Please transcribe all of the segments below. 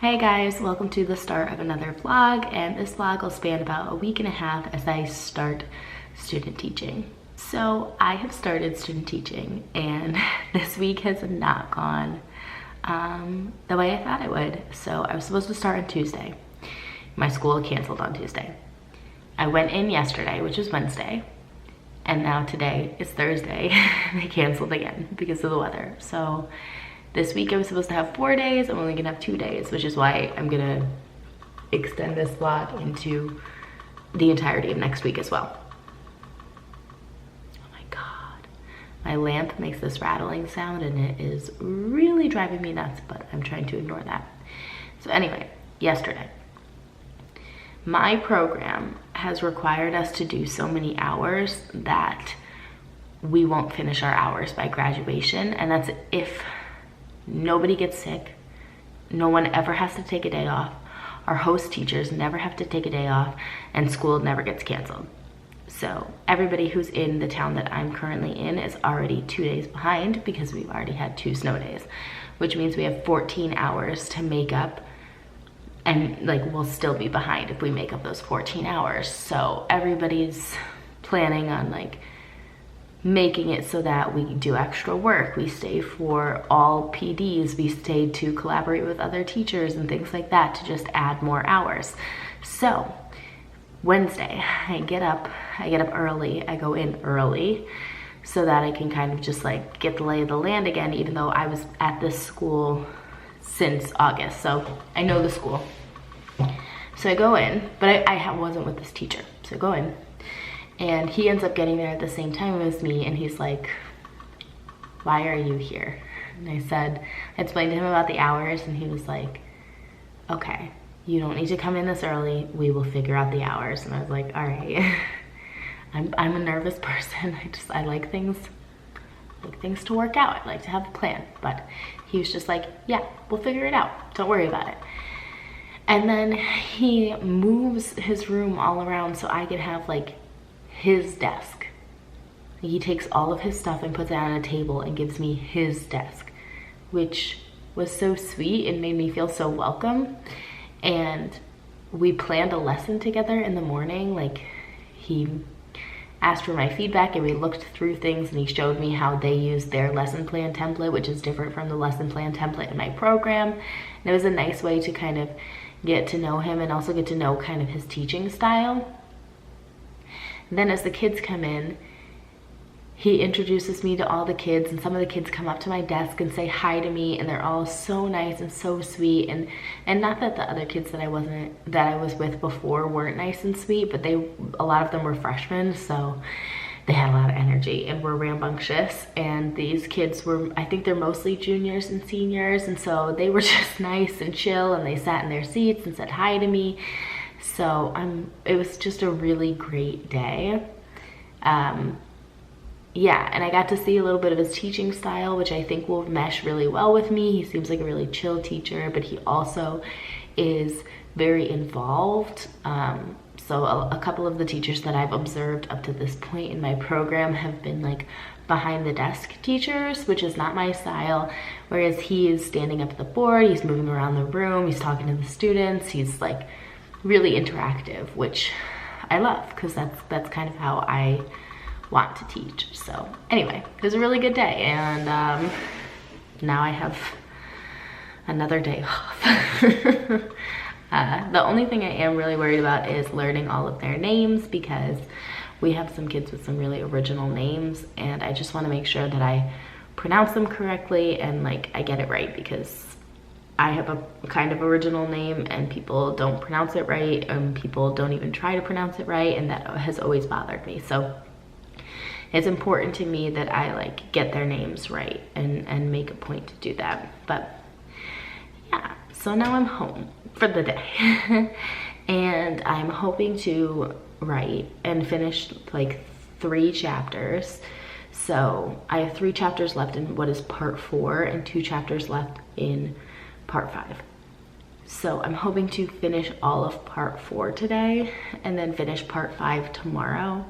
Hey guys, welcome to the start of another vlog, and this vlog will span about a week and a half as I start student teaching. So I have started student teaching and this week has not gone the way I thought it would. So I was supposed to start on Tuesday. My school canceled on Tuesday. I went in yesterday, which was Wednesday, and now today is Thursday. They canceled again because of the weather. So this week I was supposed to have 4 days. I'm only gonna have 2 days, which is why I'm gonna extend this vlog into the entirety of next week as well. Oh my God. My lamp makes this rattling sound and it is really driving me nuts, but I'm trying to ignore that. So anyway, yesterday, my program has required us to do so many hours that we won't finish our hours by graduation, and that's if nobody gets sick, no one ever has to take a day off, our host teachers never have to take a day off, and school never gets canceled. So everybody who's in the town that I'm currently in is already 2 days behind because we've already had 2 snow days, which means we have 14 hours to make up, and like we'll still be behind if we make up those 14 hours. So everybody's planning on like making it so that we do extra work. We stay for all PDs. We stay to collaborate with other teachers and things like that to just add more hours. So Wednesday, I get up early. I go in early so that I can kind of just like get the lay of the land again, even though I was at this school since August. So I know the school. So I go in, but I wasn't with this teacher. So I go in, and he ends up getting there at the same time as me, and he's like, why are you here? And I explained to him about the hours, and he was like, okay, you don't need to come in this early. We will figure out the hours. And I was like, all right. I'm a nervous person. I like things to work out. I like to have a plan. But he was just like, yeah, we'll figure it out. Don't worry about it. And then he moves his room all around so I can have like his desk. He takes all of his stuff and puts it on a table and gives me his desk, which was so sweet and made me feel so welcome. And we planned a lesson together in the morning. Like, he asked for my feedback and we looked through things, and he showed me how they use their lesson plan template, which is different from the lesson plan template in my program. And it was a nice way to kind of get to know him and also get to know kind of his teaching style. Then as the kids come in, he introduces me to all the kids, and some of the kids come up to my desk and say hi to me, and they're all so nice and so sweet. And not that the other kids that I was with before weren't nice and sweet, but a lot of them were freshmen, so they had a lot of energy and were rambunctious. And these kids were, I think they're mostly juniors and seniors, and so they were just nice and chill, and they sat in their seats and said hi to me. So it was just a really great day. Yeah, and I got to see a little bit of his teaching style, which I think will mesh really well with me. He seems like a really chill teacher, but he also is very involved. So a couple of the teachers that I've observed up to this point in my program have been like behind the desk teachers, which is not my style, whereas he is standing up at the board, he's moving around the room, he's talking to the students, he's like really interactive, which I love because that's kind of how I want to teach. So anyway, it was a really good day, and now I have another day off. The only thing I am really worried about is learning all of their names, because we have some kids with some really original names, and I just want to make sure that I pronounce them correctly and like I get it right, because I have a kind of original name and people don't pronounce it right, and people don't even try to pronounce it right, and that has always bothered me. So it's important to me that I like get their names right and make a point to do that. But yeah, so now I'm home for the day and I'm hoping to write and finish like 3 chapters. So I have 3 chapters left in what is part 4 and 2 chapters left in part 5. So I'm hoping to finish all of part 4 today and then finish part 5 tomorrow,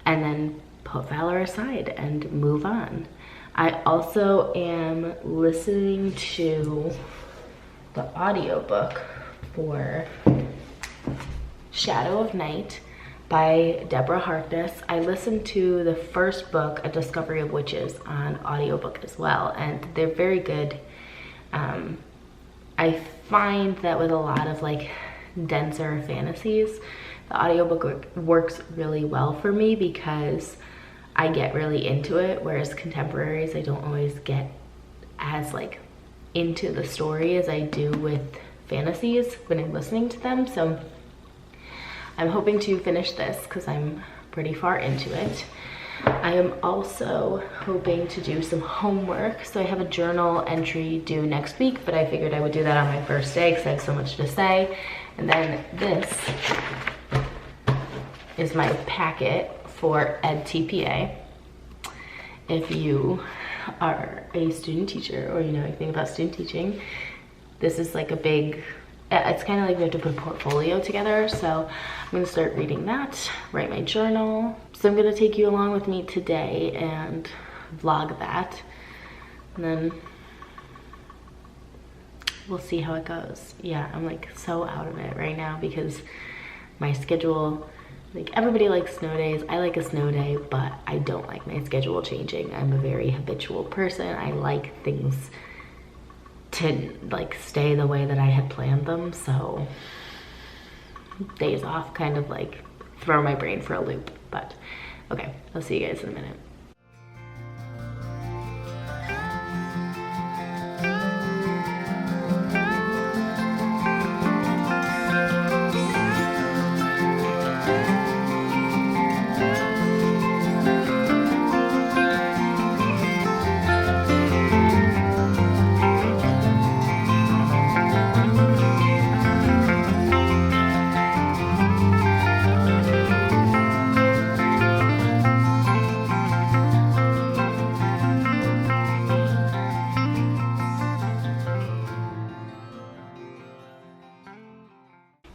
and then put Valor aside and move on. I also am listening to the audiobook for Shadow of Night by Deborah Harkness. I listened to the first book, A Discovery of Witches, on audiobook as well, and they're very good. I find that with a lot of like denser fantasies, the audiobook works really well for me because I get really into it, whereas contemporaries, I don't always get as like into the story as I do with fantasies when I'm listening to them. So I'm hoping to finish this because I'm pretty far into it. I am also hoping to do some homework. So I have a journal entry due next week, but I figured I would do that on my first day because I have so much to say. And then this is my packet for EdTPA. If you are a student teacher or you know anything about student teaching, this is like a big, it's kind of like we have to put a portfolio together. So I'm gonna start reading that, write my journal. So I'm gonna take you along with me today and vlog that. And then we'll see how it goes. Yeah, I'm like so out of it right now because my schedule, like everybody likes snow days. I like a snow day, but I don't like my schedule changing. I'm a very habitual person. I like things to like stay the way that I had planned them. So days off kind of like throw my brain for a loop. But okay, I'll see you guys in a minute.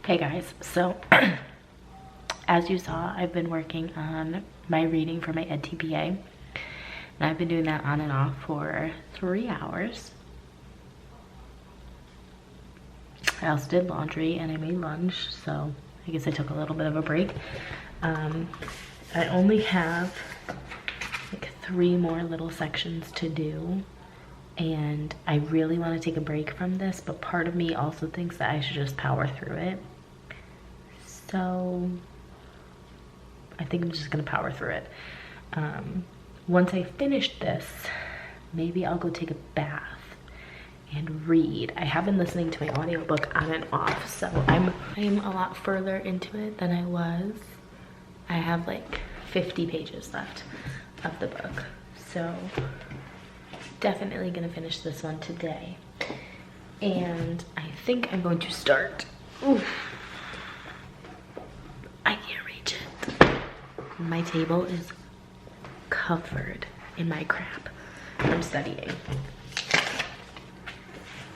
Hey guys, so as you saw, I've been working on my reading for my EdTPA, and I've been doing that on and off for 3 hours. I also did laundry and I made lunch, so I guess I took a little bit of a break. I only have like 3 more little sections to do, and I really want to take a break from this, but part of me also thinks that I should just power through it. So I think I'm just gonna power through it. Once I finish this, maybe I'll go take a bath and read. I have been listening to my audiobook on and off, so I'm a lot further into it than I was. I have like 50 pages left of the book, so definitely gonna finish this one today. And I think I'm going to start. Oof. I can't reach it. My table is covered in my crap from studying.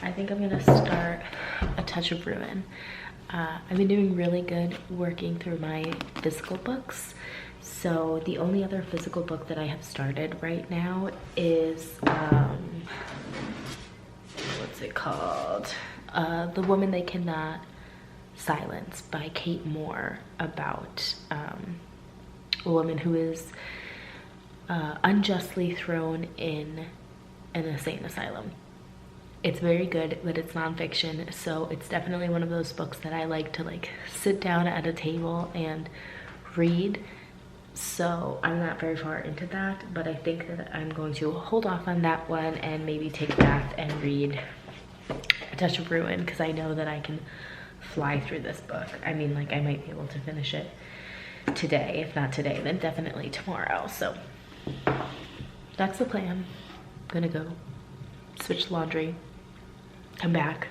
I think I'm gonna start A Touch of Brun. I've been doing really good working through my physical books. So the only other physical book that I have started right now is, what's it called? The Woman They Cannot Silence by Kate Moore, about a woman who is unjustly thrown in an insane asylum. It's very good, but it's nonfiction, so it's definitely one of those books that I like to like sit down at a table and read. So I'm not very far into that, but I think that I'm going to hold off on that one and maybe take a bath and read A Touch of Brun, because I know that I can fly through this book. I mean, like, I might be able to finish it today. If not today, then definitely tomorrow. So that's the plan. I'm gonna go switch laundry, come back,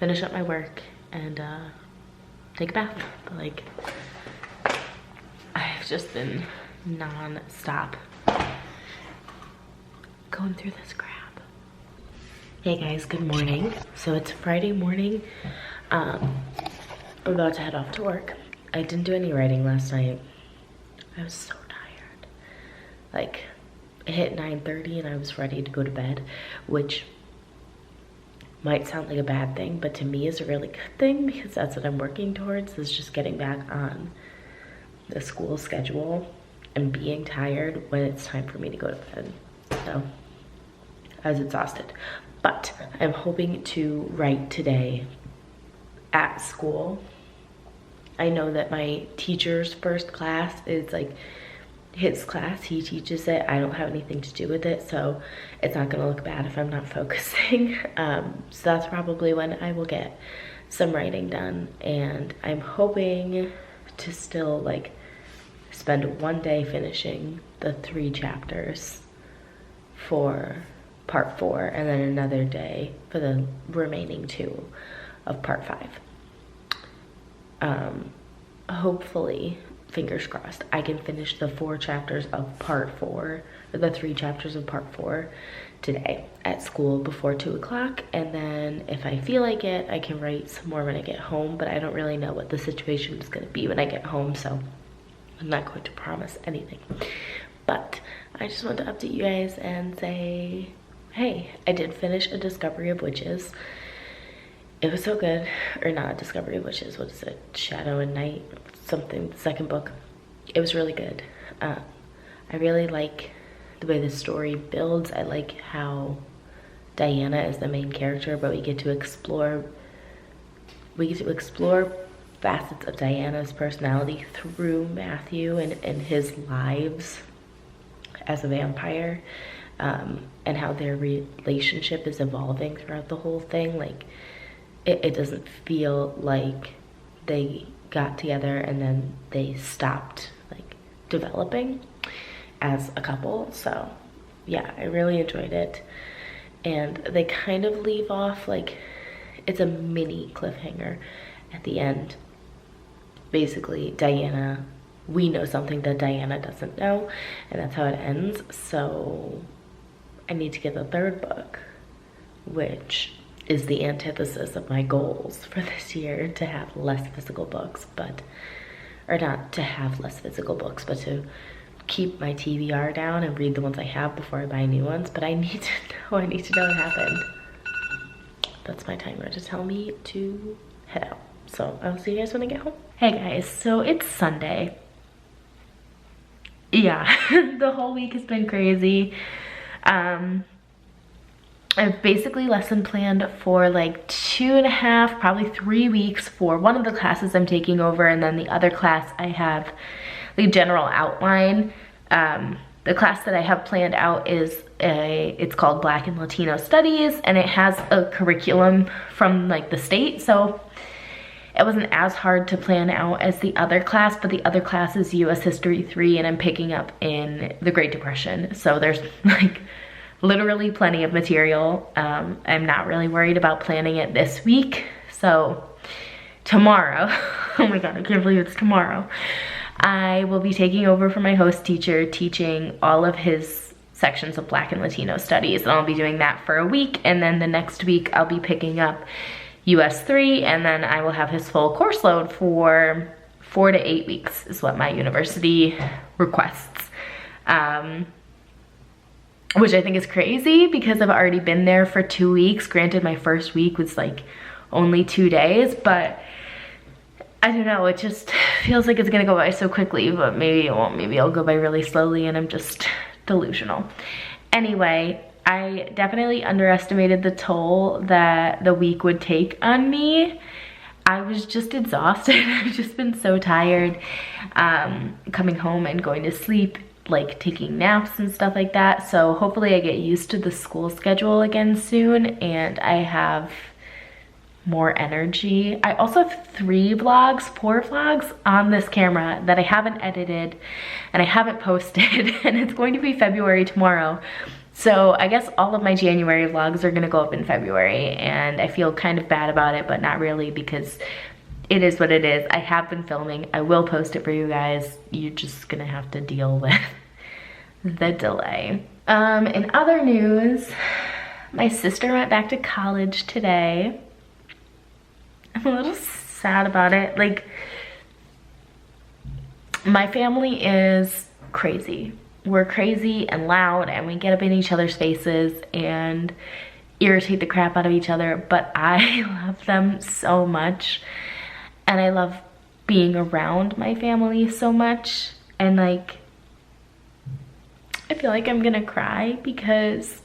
finish up my work, and take a bath. But like, I've just been non-stop going through this crap. Hey guys, good morning. So it's Friday morning. I'm about to head off to work. I didn't do any writing last night. I was so tired. Like, it hit 9:30 and I was ready to go to bed, which might sound like a bad thing, but to me is a really good thing because that's what I'm working towards, is just getting back on the school schedule and being tired when it's time for me to go to bed. So I was exhausted, but I'm hoping to write today at school. I know that my teacher's first class is like his class, he teaches it. I don't have anything to do with it, so it's not gonna look bad if I'm not focusing. So that's probably when I will get some writing done, and I'm hoping to still like spend one day finishing the 3 chapters for part 4, and then another day for the remaining 2 of part 5. Hopefully, fingers crossed, I can finish the 4 chapters of part 4, or the 3 chapters of part 4 today at school before 2 o'clock, and then if I feel like it, I can write some more when I get home, but I don't really know what the situation is going to be when I get home, so I'm not going to promise anything. But I just want to update you guys and say, hey, I did finish A Discovery of Witches. It was so good. Or not A Discovery of Witches, what is it? Shadow and Night, something, the second book. It was really good. I really like the way the story builds. I like how Diana is the main character, but we get to explore facets of Diana's personality through Matthew and his lives as a vampire, and how their relationship is evolving throughout the whole thing. Like, it doesn't feel like they got together and then they stopped like developing as a couple. So yeah, I really enjoyed it, and they kind of leave off like it's a mini cliffhanger at the end. Basically, Diana, we know something that Diana doesn't know, and that's how it ends. So I need to get the 3rd book, which is the antithesis of my goals for this year, to have less physical books, but, or not to have less physical books, but to keep my TBR down and read the ones I have before I buy new ones. But I need to know what happened. That's my timer to tell me to head out. So I'll see you guys when I get home. Hey guys, so it's Sunday. Yeah, the whole week has been crazy. I've basically lesson planned for like 2.5, probably 3 weeks for one of the classes I'm taking over, and then the other class I have the general outline. The class that I have planned out is it's called Black and Latino Studies, and it has a curriculum from like the state, so it wasn't as hard to plan out as the other class, but the other class is US History 3, and I'm picking up in the Great Depression, so there's like literally plenty of material. I'm not really worried about planning it this week. So tomorrow, oh my God, I can't believe it's tomorrow, I will be taking over for my host teacher, teaching all of his sections of Black and Latino Studies, and I'll be doing that for a week, and then the next week I'll be picking up US 3, and then I will have his full course load for 4 to 8 weeks is what my university requests. Which I think is crazy because I've already been there for 2 weeks. Granted, my first week was like only 2 days, but I don't know, it just feels like it's gonna go by so quickly, but maybe it won't. Maybe it'll go by really slowly and I'm just delusional. Anyway, I definitely underestimated the toll that the week would take on me. I was just exhausted. I've just been so tired, coming home and going to sleep, like taking naps and stuff like that. So hopefully I get used to the school schedule again soon and I have more energy. I also have 4 vlogs on this camera that I haven't edited and I haven't posted, and it's going to be February tomorrow. So I guess all of my January vlogs are gonna go up in February, and I feel kind of bad about it, but not really, because it is what it is. I have been filming. I will post it for you guys. You're just gonna have to deal with the delay. In other news, my sister went back to college today. I'm a little sad about it. Like, my family is crazy. We're crazy and loud and we get up in each other's faces, and irritate the crap out of each other, but I love them so much. And I love being around my family so much. And like, I feel like I'm gonna cry because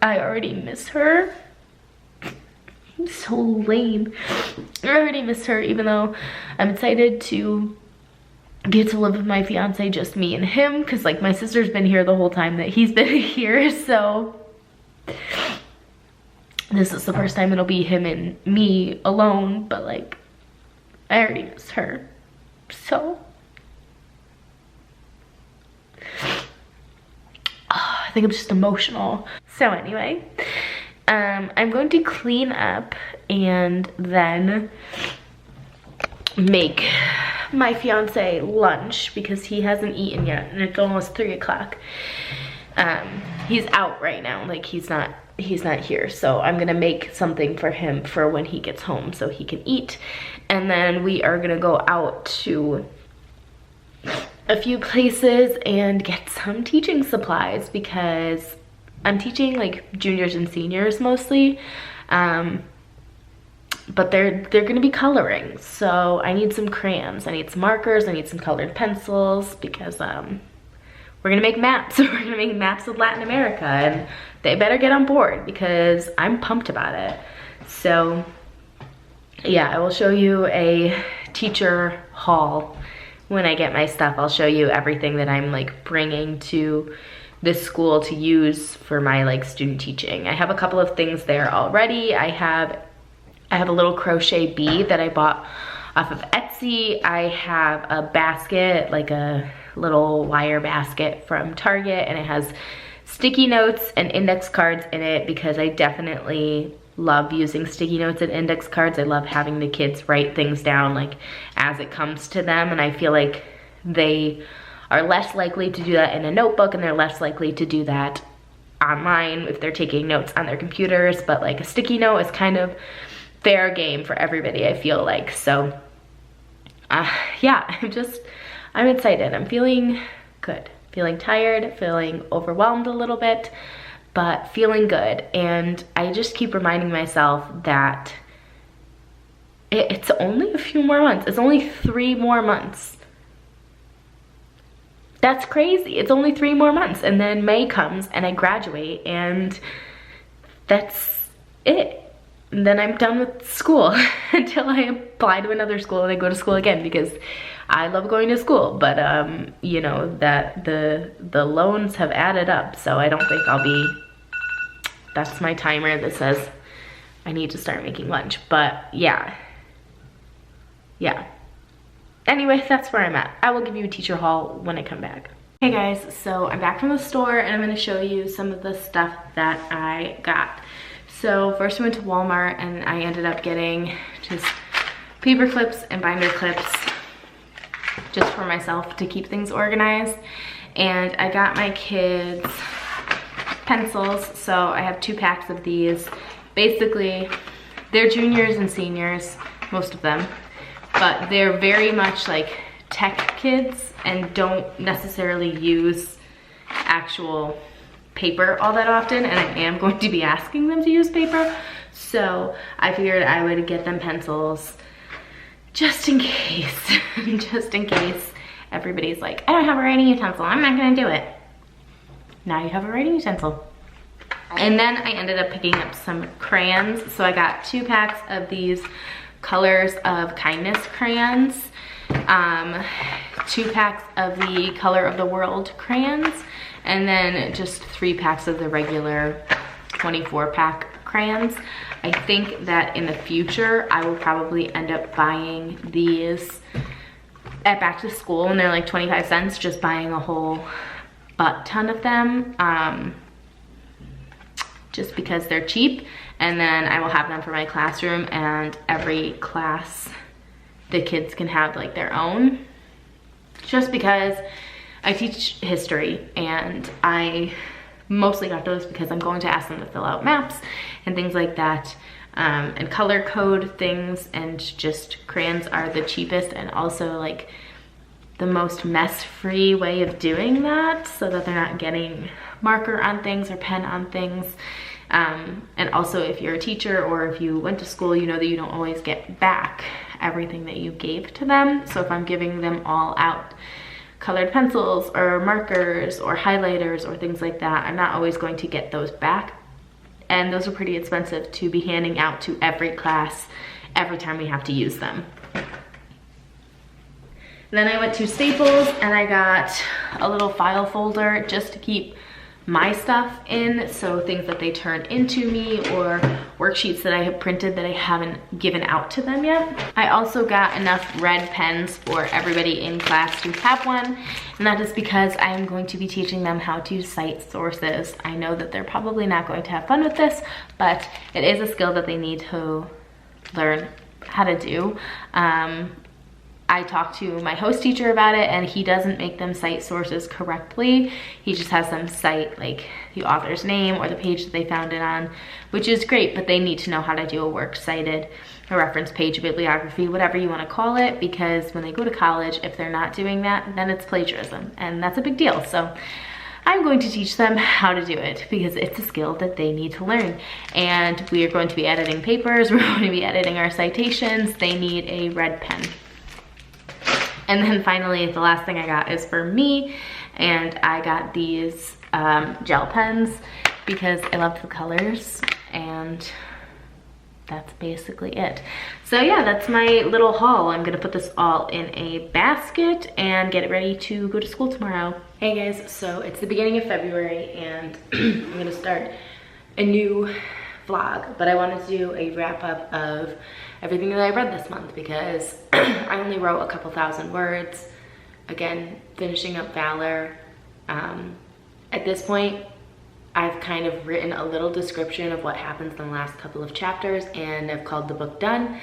I already miss her. I'm so lame. I already miss her, even though I'm excited to get to live with my fiance, just me and him, because like my sister's been here the whole time that he's been here, so this is the first time it'll be him and me alone, but like I already miss her. So I think I'm just emotional. So anyway, I'm going to clean up and then make my fiance lunch because he hasn't eaten yet and it's almost 3 o'clock. He's out right now, like he's not here, so I'm gonna make something for him for when he gets home so he can eat. And then we are gonna go out to a few places and get some teaching supplies because I'm teaching like juniors and seniors mostly, but they're gonna be coloring, so I need some crayons, I need some markers, I need some colored pencils because we're gonna make maps. We're gonna make maps of Latin America and they better get on board because I'm pumped about it. So yeah, I will show you a teacher haul when I get my stuff. I'll show you everything that I'm like bringing to this school to use for my like student teaching. I have a couple of things there already. I have a little crochet bead that I bought off of Etsy. I have a basket, like a little wire basket from Target, and it has sticky notes and index cards in it because I definitely love using sticky notes and index cards. I love having the kids write things down like as it comes to them, and I feel like they are less likely to do that in a notebook and they're less likely to do that online if they're taking notes on their computers, but like a sticky note is kind of fair game for everybody, I feel like. So yeah, I'm excited. I'm feeling good, feeling tired, feeling overwhelmed a little bit, but feeling good. And I just keep reminding myself that it's only a few more months. It's only 3 more months. That's crazy. It's only 3 more months and then May comes and I graduate and that's it. And then I'm done with school until I apply to another school and I go to school again because I love going to school. But you know, that the loans have added up, so I don't think I'll be, that's my timer that says I need to start making lunch. But yeah. Anyway, that's where I'm at. I will give you a teacher haul when I come back. Hey guys, so I'm back from the store and I'm gonna show you some of the stuff that I got. So first we went to Walmart and I ended up getting just paper clips and binder clips just for myself to keep things organized. And I got my kids pencils, so I have 2 packs of these. Basically, they're juniors and seniors, most of them, but they're very much like tech kids and don't necessarily use actual paper all that often, and I am going to be asking them to use paper, so I figured I would get them pencils just in case. Just in case everybody's like, I don't have a writing utensil, I'm not gonna do it. Now you have a writing utensil. And then I ended up picking up some crayons, so I got 2 packs of these Colors of Kindness crayons, 2 packs of the Color of the World crayons, and then just 3 packs of the regular 24-pack crayons. I think that in the future I will probably end up buying these at back to school, and they're like 25 cents, just buying a whole butt ton of them, just because they're cheap. And then I will have them for my classroom, and every class the kids can have like their own, just because I teach history and I mostly got those because I'm going to ask them to fill out maps and things like that, and color code things, and just crayons are the cheapest and also like the most mess-free way of doing that, so that they're not getting marker on things or pen on things. And also if you're a teacher or if you went to school, you know that you don't always get back everything that you gave to them. So if I'm giving them all out colored pencils or markers or highlighters or things like that, I'm not always going to get those back. And those are pretty expensive to be handing out to every class every time we have to use them. Then I went to Staples and I got a little file folder just to keep my stuff in, so things that they turn into me or worksheets that I have printed that I haven't given out to them yet. I also got enough red pens for everybody in class to have one, and that is because I am going to be teaching them how to cite sources. I know that they're probably not going to have fun with this, but it is a skill that they need to learn how to do. I talked to my host teacher about it, and he doesn't make them cite sources correctly. He just has them cite like the author's name or the page that they found it on, which is great, but they need to know how to do a works cited, a reference page, a bibliography, whatever you want to call it, because when they go to college, if they're not doing that, then it's plagiarism, and that's a big deal. So I'm going to teach them how to do it because it's a skill that they need to learn. And we are going to be editing papers, we're going to be editing our citations. They need a red pen. And then finally, the last thing I got is for me, and I got these gel pens because I love the colors, and that's basically it. So yeah, that's my little haul. I'm gonna put this all in a basket and get it ready to go to school tomorrow. Hey guys, so it's the beginning of February and I'm gonna start a new vlog, but I wanted to do a wrap up of everything that I read this month because I only wrote a couple thousand words. Again, finishing up Valor. At this point, I've kind of written a little description of what happens in the last couple of chapters, and I've called the book done.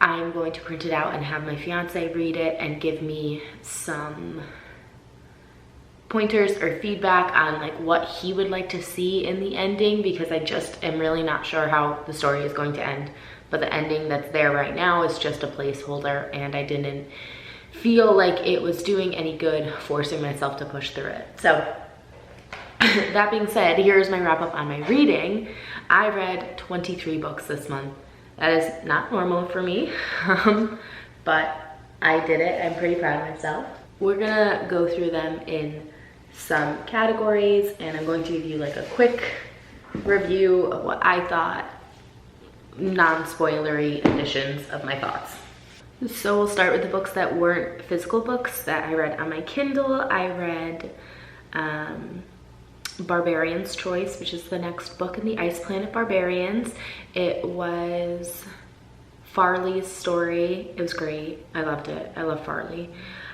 I'm going to print it out and have my fiance read it and give me some pointers or feedback on like what he would like to see in the ending, because I just am really not sure how the story is going to end. But the ending that's there right now is just a placeholder, and I didn't feel like it was doing any good forcing myself to push through it. So that being said, here's my wrap up on my reading. I read 23 books this month. That is not normal for me, but I did it. I'm pretty proud of myself. We're gonna go through them in some categories, and I'm going to give you like a quick review of what I thought, non-spoilery additions of my thoughts. So we'll start with the books that weren't physical books that I read on my Kindle. I read Barbarian's Choice, which is the next book in the Ice Planet Barbarians. It was Farley's story. It was great. I loved it. I love Farley.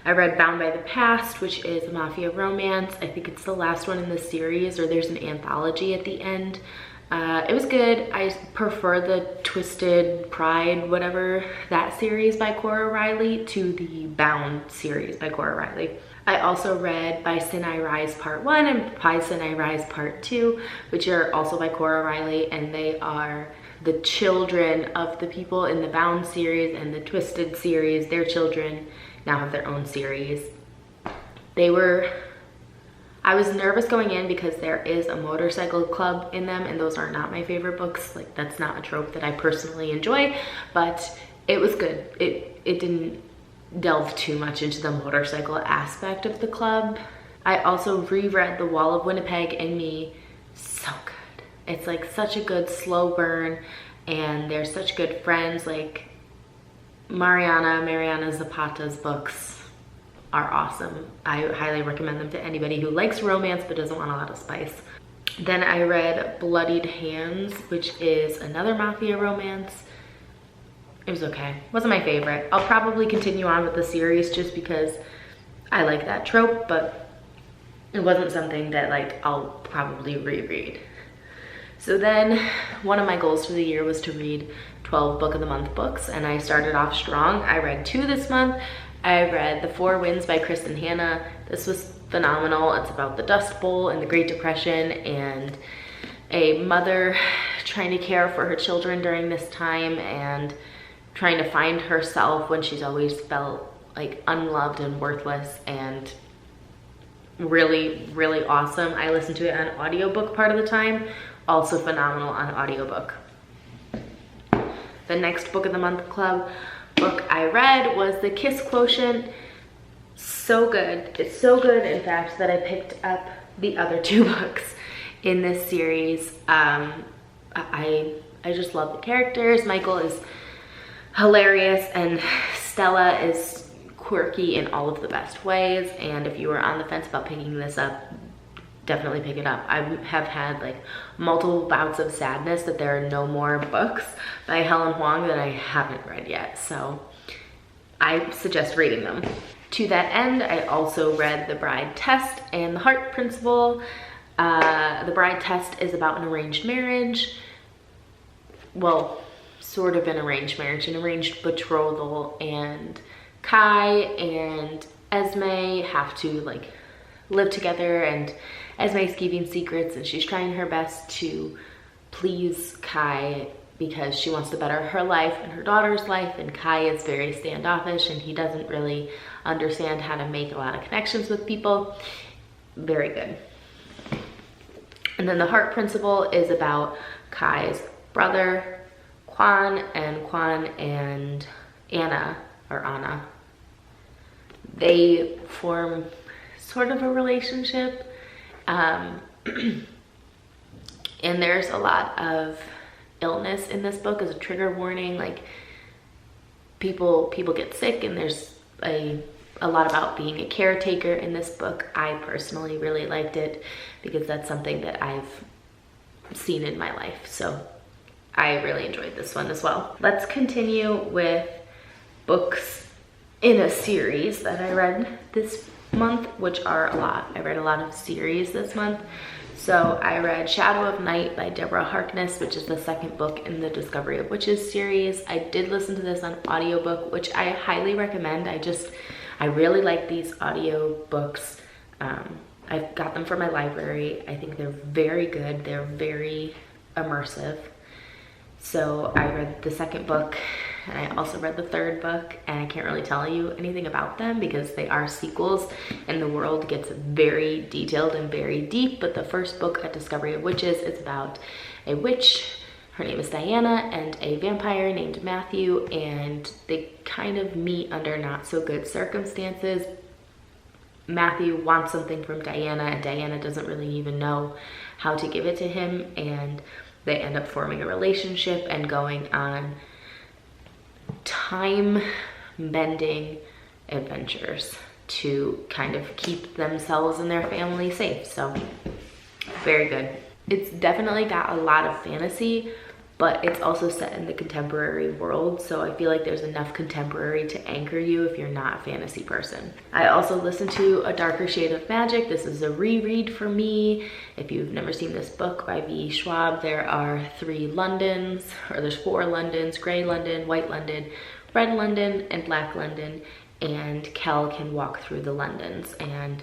I read Bound by the Past, which is a mafia romance. I think it's the last one in the series, or there's an anthology at the end. It was good. I prefer the Twisted Pride, whatever, that series by Cora Riley to the Bound series by Cora Riley. I also read By Sin I Rise Part 1 and By Sin I Rise Part 2, which are also by Cora Riley, and they are the children of the people in the Bound series and the Twisted series. Their children now have their own series. I was nervous going in because there is a motorcycle club in them, and those are not my favorite books. Like, that's not a trope that I personally enjoy, but it was good. It didn't delve too much into the motorcycle aspect of the club. I also reread The Wall of Winnipeg and Me. So good. It's like such a good slow burn, and they're such good friends. Like Mariana Zapata's books are awesome. I highly recommend them to anybody who likes romance but doesn't want a lot of spice. Then I read Bloodied Hands, which is another mafia romance. It was okay. Wasn't my favorite. I'll probably continue on with the series just because I like that trope, but it wasn't something that like I'll probably reread. So then one of my goals for the year was to read 12 Book of the Month books, and I started off strong. I read 2 this month. I read The Four Winds by Kristen Hanna. This was phenomenal. It's about the Dust Bowl and the Great Depression and a mother trying to care for her children during this time and trying to find herself when she's always felt like unloved and worthless, and really, really awesome. I listened to it on audiobook part of the time Also phenomenal on audiobook. The next book of the month club book I read was the Kiss Quotient. So good. It's so good, in fact, that I picked up the other 2 books in this series. I just love the characters. Michael is hilarious and Stella is quirky in all of the best ways. And if you were on the fence about picking this up, definitely pick it up. I have had like multiple bouts of sadness that there are no more books by Helen Huang that I haven't read yet. So I suggest reading them. To that end, I also read The Bride Test and The Heart Principle. The Bride Test is about an arranged marriage. Well, sort of an arranged marriage, an arranged betrothal, and Kai and Esme have to like live together, and Esme's keeping secrets and she's trying her best to please Kai because she wants to better her life and her daughter's life, and Kai is very standoffish and he doesn't really understand how to make a lot of connections with people. Very good. And then The Heart Principle is about Kai's brother Quan and Anna, or Anna. They form sort of a relationship, and there's a lot of illness in this book. As a trigger warning, like people get sick, and there's a lot about being a caretaker in this book. I personally really liked it because that's something that I've seen in my life, so I really enjoyed this one as well. Let's continue with books in a series that I read this month, which are a lot. I read a lot of series this month. So I read Shadow of Night by Deborah Harkness, which is the 2nd book in the Discovery of Witches series. I did listen to this on audiobook, which I highly recommend. I really like these audio books. I've got them from my library. I think they're very good. They're very immersive. So I read the 2nd book, and I also read the 3rd book, and I can't really tell you anything about them because they are sequels and the world gets very detailed and very deep. But the 1st book, A Discovery of Witches, is about a witch, her name is Diana, and a vampire named Matthew, and they kind of meet under not so good circumstances. Matthew wants something from Diana, and Diana doesn't really even know how to give it to him, and they end up forming a relationship and going on time-bending adventures to kind of keep themselves and their family safe. So, very good. It's definitely got a lot of fantasy, but it's also set in the contemporary world, so I feel like there's enough contemporary to anchor you if you're not a fantasy person. I also listened to A Darker Shade of Magic. This is a reread for me. If you've never seen this book by V. Schwab, there are 3 Londons, or there's 4 Londons: Gray London, White London, Red London, and Black London, and Kel can walk through the Londons, and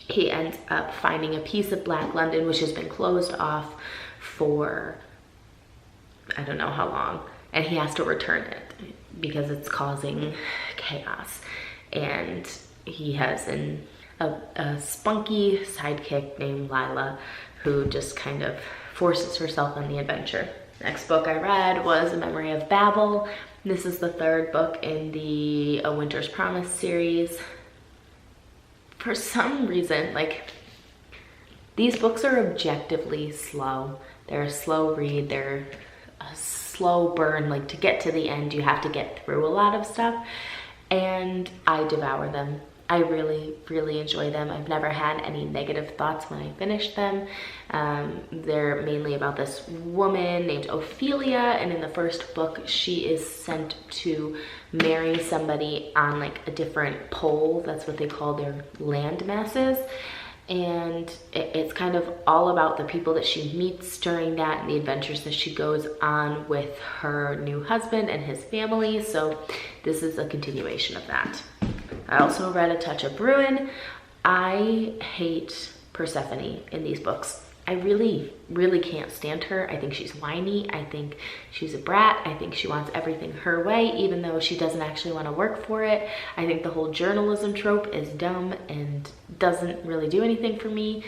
he ends up finding a piece of Black London which has been closed off for I don't know how long, and he has to return it because it's causing chaos. And he has a spunky sidekick named Lila who just kind of forces herself on the adventure. Next book I read was Memory of Babel. This is the 3rd book in the A Winter's Promise series. For some reason, like, these books are objectively slow. They're a slow read. They're a slow burn. Like, to get to the end, you have to get through a lot of stuff, and I devour them. I really, really enjoy them. I've never had any negative thoughts when I finished them. They're mainly about this woman named Ophelia, and in the 1st book, she is sent to marry somebody on like a different pole. That's what they call their land masses. And it's kind of all about the people that she meets during that and the adventures that she goes on with her new husband and his family. So this is a continuation of that. I also read A Touch of Brun. I hate Persephone in these books. I really, really can't stand her. I think she's whiny. I think she's a brat. I think she wants everything her way, even though she doesn't actually want to work for it. I think the whole journalism trope is dumb and doesn't really do anything for me.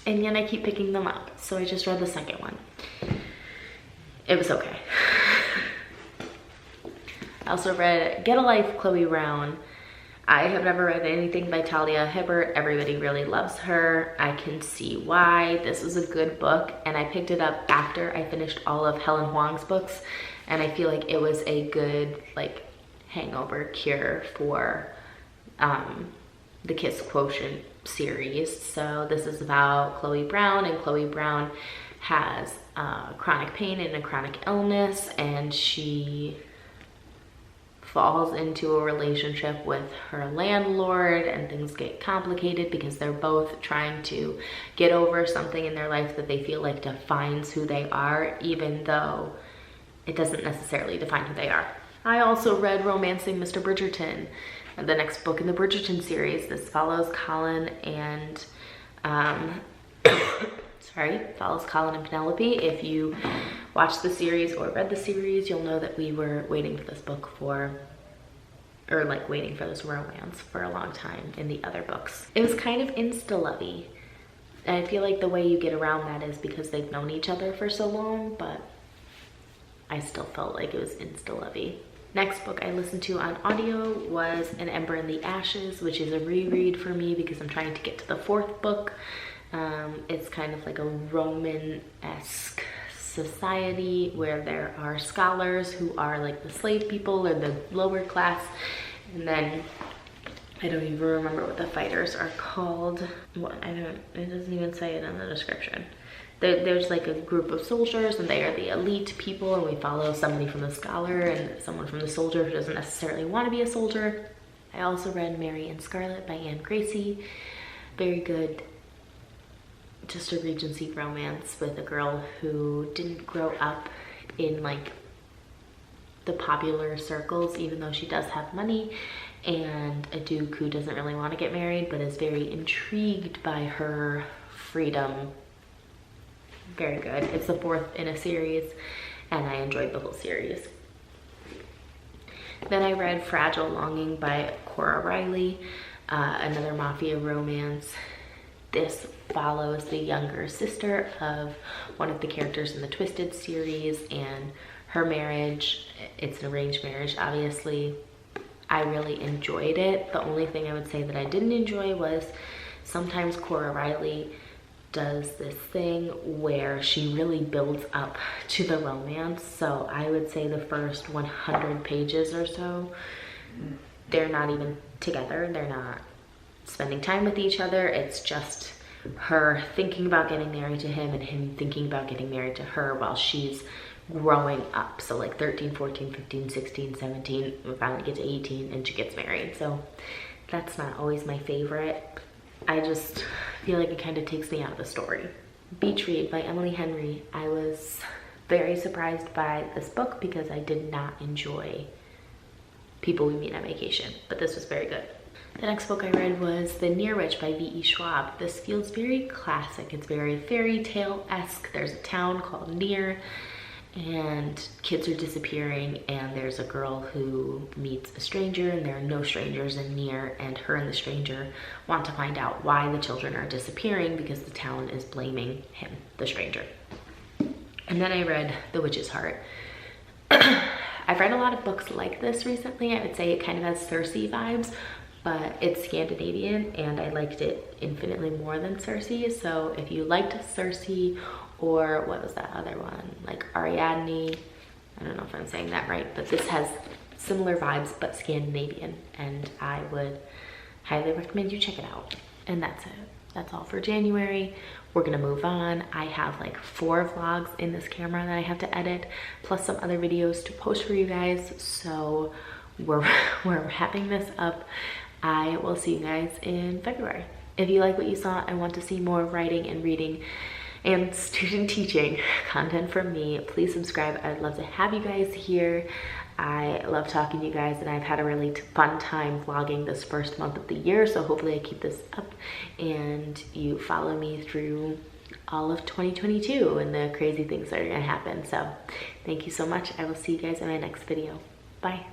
and yet I keep picking them up. So I just read the second one. It was okay. I also read Get a Life, Chloe Brown. I have never read anything by Talia Hibbert. Everybody really loves her. I can see why. This was a good book, and I picked it up after I finished all of Helen Huang's books, and I feel like it was a good like hangover cure for the Kiss Quotient series. So this is about Chloe Brown, and Chloe Brown has chronic pain and a chronic illness, and she falls into a relationship with her landlord, and things get complicated because they're both trying to get over something in their life that they feel like defines who they are, even though it doesn't necessarily define who they are. I also read Romancing Mr. Bridgerton, the next book in the Bridgerton series. This follows Colin and follows Colin and Penelope. If you watched the series or read the series, you'll know that we were waiting for this book waiting for this romance for a long time in the other books. It was kind of insta-lovey. And I feel like the way you get around that is because they've known each other for so long, but I still felt like it was insta-lovey. Next book I listened to on audio was An Ember in the Ashes, which is a reread for me because I'm trying to get to the fourth book. It's kind of like a Roman-esque society where there are scholars who are like the slave people or the lower class, and then I don't even remember what the fighters are called. It doesn't even say it in the description. There's like a group of soldiers, and they are the elite people, and we follow somebody from the scholar and someone from the soldier who doesn't necessarily want to be a soldier. I also read Mary and Scarlett by Anne Gracie. Very good. Just a Regency romance with a girl who didn't grow up in like the popular circles, even though she does have money, and a duke who doesn't really want to get married but is very intrigued by her freedom. Very good. It's the fourth in a series, and I enjoyed the whole series. Then I read Fragile Longing by Cora Riley, another mafia romance. This follows the younger sister of one of the characters in the Twisted series and her marriage. It's an arranged marriage, obviously. I really enjoyed it. The only thing I would say that I didn't enjoy was sometimes Cora Riley does this thing where she really builds up to the romance. So I would say the first 100 pages or so, they're not even together. They're not spending time with each other. It's just her thinking about getting married to him and him thinking about getting married to her while she's growing up. So like 13, 14, 15, 16, 17, we finally get to 18 and she gets married. So that's not always my favorite. I just feel like it kind of takes me out of the story. Beach Read by Emily Henry. I was very surprised by this book because I did not enjoy People We Meet on Vacation, but this was very good. The next book I read was The Near Witch by V.E. Schwab. This feels very classic. It's very fairy tale-esque. There's a town called Near, and kids are disappearing, and there's a girl who meets a stranger, and there are no strangers in Near, and her and the stranger want to find out why the children are disappearing because the town is blaming him, the stranger. And then I read The Witch's Heart. I've read a lot of books like this recently. I would say it kind of has Circe vibes, but it's Scandinavian, and I liked it infinitely more than Circe. So if you liked Circe, or what was that other one? Like Ariadne, I don't know if I'm saying that right, but this has similar vibes, but Scandinavian, and I would highly recommend you check it out. And that's it. That's all for January. We're gonna move on. I have like 4 vlogs in this camera that I have to edit, plus some other videos to post for you guys. So we're wrapping this up. I will see you guys in February. If you like what you saw and want to see more writing and reading and student teaching content from me, please subscribe. I'd love to have you guys here. I love talking to you guys, and I've had a really fun time vlogging this first month of the year, so hopefully I keep this up and you follow me through all of 2022 and the crazy things that are gonna happen. So thank you so much. I will see you guys in my next video. Bye.